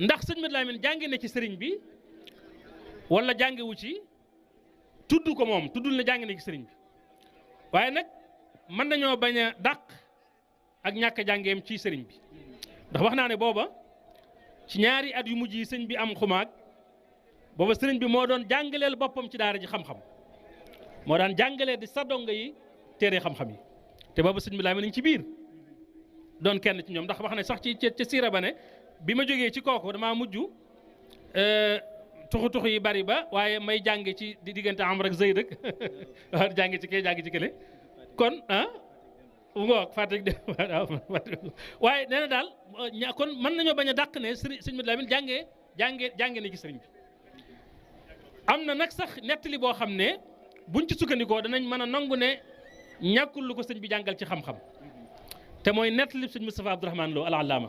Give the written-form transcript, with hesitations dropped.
ndax sëñ Mad Lamin jànge na ci sëriñ bi wala jàngewu ci tudd ko moom tuddul na jànge na ci sëriñ bi waaye nag mën nañoo bañ a dàq ak ñàkk a jàngeem ci sëriñ bi ndax wax naa ne booba ci ñaari at yu mujj yi sëñ bi am xumaag booba sëriñ bi moo doon jàngaleel boppam ci daara ji xam-xam moo daan jàngalee di sa donga yi téere xam-xam yi te booba sëñ Mad Lamin nañ ci biir doon kenn ci ñoom ndax wax ne sax ci siira ba ne bi ma jógee ci kooku damaa mujj tuxu yi bari ba waaye may jànge ci di diggante Amr ak Zayd rek jànge ci kee jànge ci kële kon ngoog Fatick de waaye nee na daal kon mën nañoo bañ a dàq ne sëñ Mad Lamin jànge na ci sëriñ bi am na nag sax nettali boo xam ne buñ ci sukkandikoo danañ mën a nangu ne ñàkkul lu ko sëñ bi jàngal ci xam-xam te mooy nettali sëñ Moustapha Abdourahmane Lo al-Allama